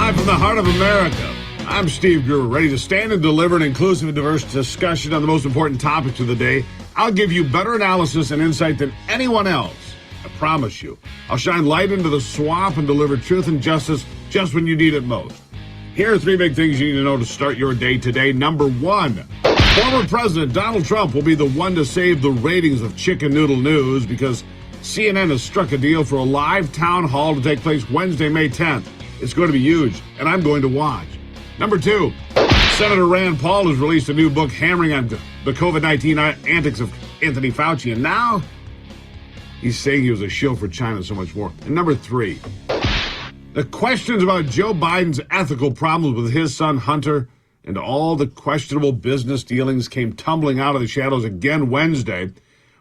Live from the heart of America, I'm Steve Gruber, ready to stand and deliver an inclusive and diverse discussion on the most important topics of the day. I'll give you better analysis and insight than anyone else. I promise you. I'll shine light into the swamp and deliver truth and justice just when you need it most. Here are three big things you need to know to start your day today. Number one, former President Donald Trump will be the one to save the ratings of Chicken Noodle News because CNN has struck a deal for a live town hall to take place Wednesday, May 10th. It's going to be huge, and I'm going to watch. Number two, Senator Rand Paul has released a new book hammering on the COVID-19 antics of Anthony Fauci, and now he's saying he was a shill for China and so much more. And number three, the questions about Joe Biden's ethical problems with his son Hunter and all the questionable business dealings came tumbling out of the shadows again Wednesday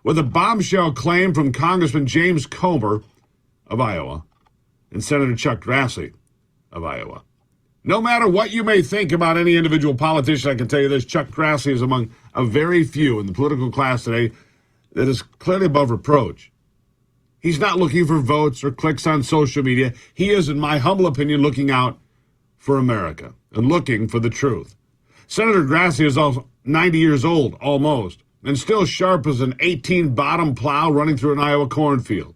with a bombshell claim from Congressman James Comer of Iowa and Senator Chuck Grassley of Iowa. No matter what you may think about any individual politician, I can tell you this, Chuck Grassley is among a very few in the political class today that is clearly above reproach. He's not looking for votes or clicks on social media. He is, in my humble opinion, looking out for America and looking for the truth. Senator Grassley is also 90 years old, almost, and still sharp as an 18-bottom plow running through an Iowa cornfield.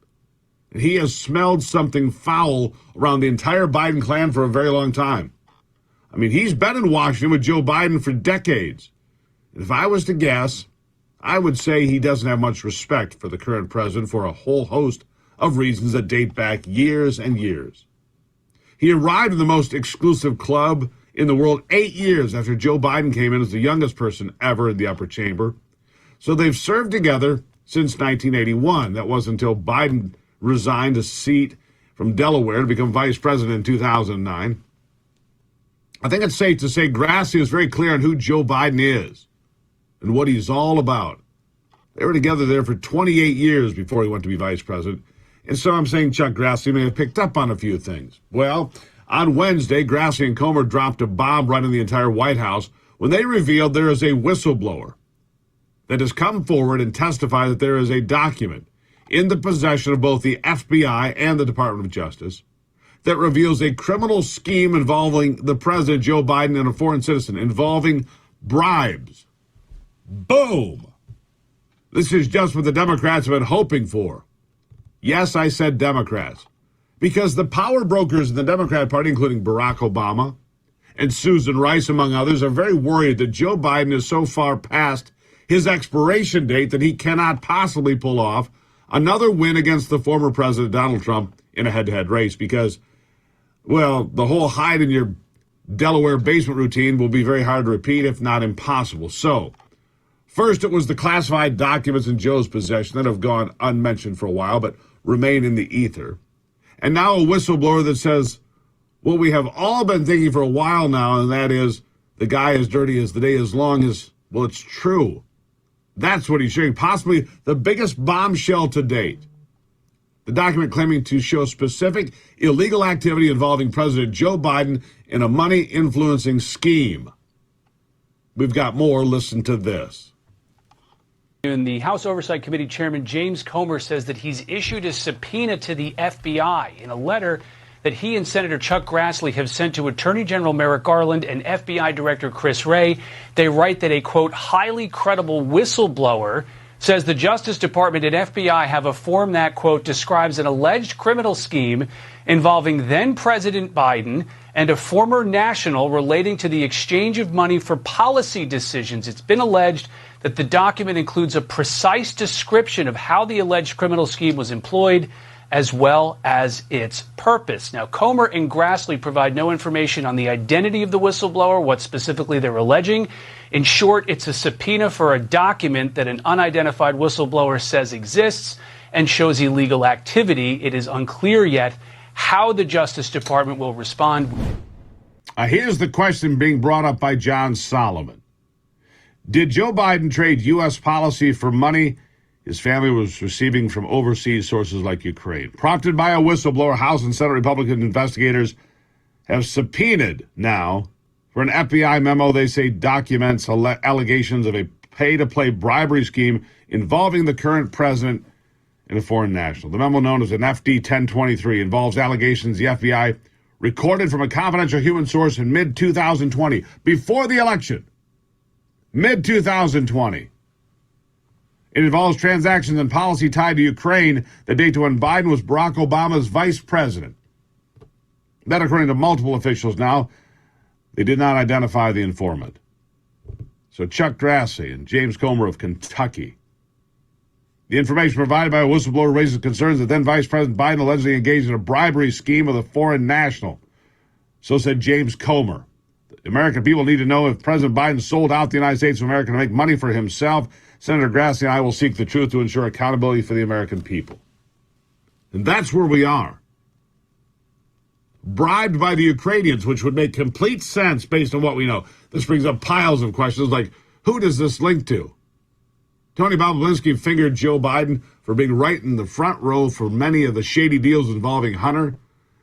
And he has smelled something foul around the entire Biden clan for a very long time. I mean, he's been in Washington with Joe Biden for decades. And if I was to guess, I would say he doesn't have much respect for the current president for a whole host of reasons that date back years and years. He arrived in the most exclusive club in the world 8 years after Joe Biden came in as the youngest person ever in the upper chamber. So they've served together since 1981. That wasn't until Biden resigned a seat from Delaware to become vice president in 2009. I think it's safe to say Grassley is very clear on who Joe Biden is and what he's all about. They were together there for 28 years before he went to be vice president. And so I'm saying Chuck Grassley may have picked up on a few things. Well, on Wednesday, Grassley and Comer dropped a bomb right in the entire White House when they revealed there is a whistleblower that has come forward and testified that there is a document in the possession of both the FBI and the Department of Justice that reveals a criminal scheme involving the president, Joe Biden, and a foreign citizen, involving bribes. Boom! This is just what the Democrats have been hoping for. Yes, I said Democrats. Because the power brokers in the Democrat Party, including Barack Obama and Susan Rice, among others, are very worried that Joe Biden is so far past his expiration date that he cannot possibly pull off another win against the former president, Donald Trump, in a head-to-head race because, well, the whole hide in your Delaware basement routine will be very hard to repeat, if not impossible. So, first it was the classified documents in Joe's possession that have gone unmentioned for a while, but remain in the ether. And now a whistleblower that says what we have all been thinking for a while now, and that is the guy as dirty as the day is long is, well, it's true. That's what he's sharing, possibly the biggest bombshell to date. The document claiming to show specific illegal activity involving President Joe Biden in a money-influencing scheme. We've got more. Listen to this. And the House Oversight Committee Chairman James Comer says that he's issued a subpoena to the FBI in a letter that he and Senator Chuck Grassley have sent to Attorney General Merrick Garland and FBI Director Chris Wray. They write that a, quote, highly credible whistleblower says the Justice Department and FBI have a form that, quote, describes an alleged criminal scheme involving then-President Biden and a former national relating to the exchange of money for policy decisions. It's been alleged that the document includes a precise description of how the alleged criminal scheme was employed, as well as its purpose. Now, Comer and Grassley provide no information on the identity of the whistleblower, what specifically they're alleging. In short, it's a subpoena for a document that an unidentified whistleblower says exists and shows illegal activity. It is unclear yet how the Justice Department will respond. Here's the question being brought up by John Solomon. Did Joe Biden trade U.S. policy for money his family was receiving from overseas sources like Ukraine? Prompted by a whistleblower, House and Senate Republican investigators have subpoenaed now for an FBI memo they say documents allegations of a pay-to-play bribery scheme involving the current president and a foreign national. The memo, known as an FD 1023, involves allegations the FBI recorded from a confidential human source in mid-2020, before the election. Mid-2020. It involves transactions and policy tied to Ukraine that date to when Biden was Barack Obama's vice president. That, according to multiple officials now, they did not identify the informant. So Chuck Grassley and James Comer of Kentucky. The information provided by a whistleblower raises concerns that then Vice President Biden allegedly engaged in a bribery scheme with a foreign national. So said James Comer. The American people need to know if President Biden sold out the United States of America to make money for himself. Senator Grassley and I will seek the truth to ensure accountability for the American people. And that's where we are. Bribed by the Ukrainians, which would make complete sense based on what we know. This brings up piles of questions like, who does this link to? Tony Bobulinski fingered Joe Biden for being right in the front row for many of the shady deals involving Hunter,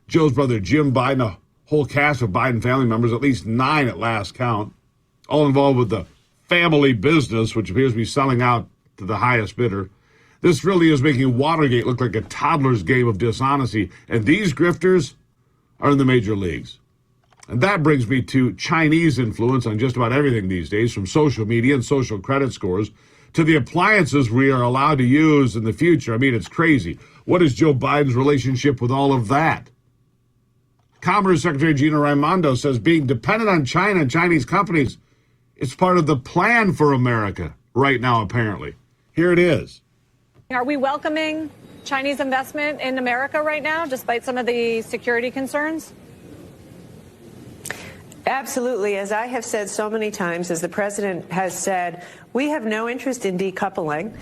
Joe's brother Jim Biden, a whole cast of Biden family members, at least 9 at last count, all involved with the family business, which appears to be selling out to the highest bidder. This really is making Watergate look like a toddler's game of dishonesty, and these grifters are in the major leagues. And that brings me to Chinese influence on just about everything these days, from social media and social credit scores to the appliances we are allowed to use in the future. I mean, it's crazy. What is Joe Biden's relationship with all of that? Commerce Secretary Gina Raimondo says being dependent on China and Chinese companies is part of the plan for America right now, apparently. Here it is. Are we welcoming Chinese investment in America right now, despite some of the security concerns? Absolutely. As I have said so many times, as the president has said, we have no interest in decoupling.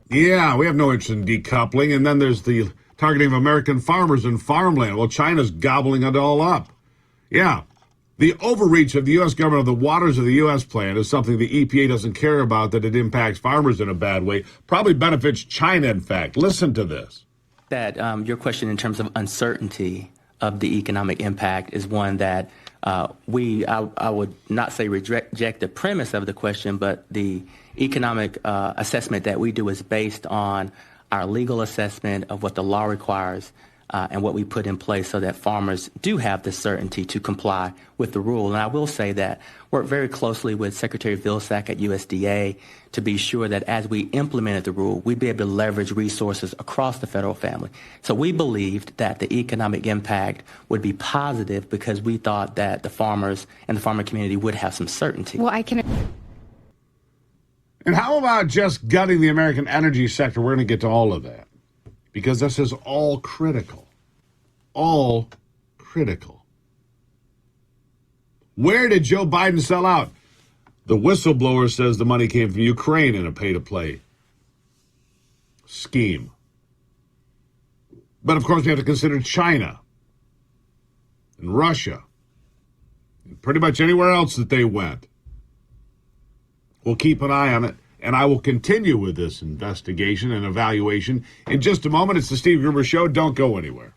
Yeah, we have no interest in decoupling. And then there's the targeting of American farmers and farmland. Well, China's gobbling it all up. Yeah, the overreach of the U.S. government of the waters of the U.S. plan is something the EPA doesn't care about, that it impacts farmers in a bad way. Probably benefits China, in fact. Listen to this. That your question in terms of uncertainty of the economic impact is one that I would not say reject the premise of the question, but the economic assessment that we do is based on our legal assessment of what the law requires and what we put in place so that farmers do have the certainty to comply with the rule. And I will say that work very closely with Secretary Vilsack at USDA to be sure that as we implemented the rule, we'd be able to leverage resources across the federal family. So we believed that the economic impact would be positive because we thought that the farmers and the farmer community would have some certainty. Well, And how about just gutting the American energy sector? We're going to get to all of that because this is all critical. All critical. Where did Joe Biden sell out? The whistleblower says the money came from Ukraine in a pay-to-play scheme. But, of course, we have to consider China and Russia and pretty much anywhere else that they went. We'll keep an eye on it, and I will continue with this investigation and evaluation. In just a moment, it's the Steve Gruber Show. Don't go anywhere.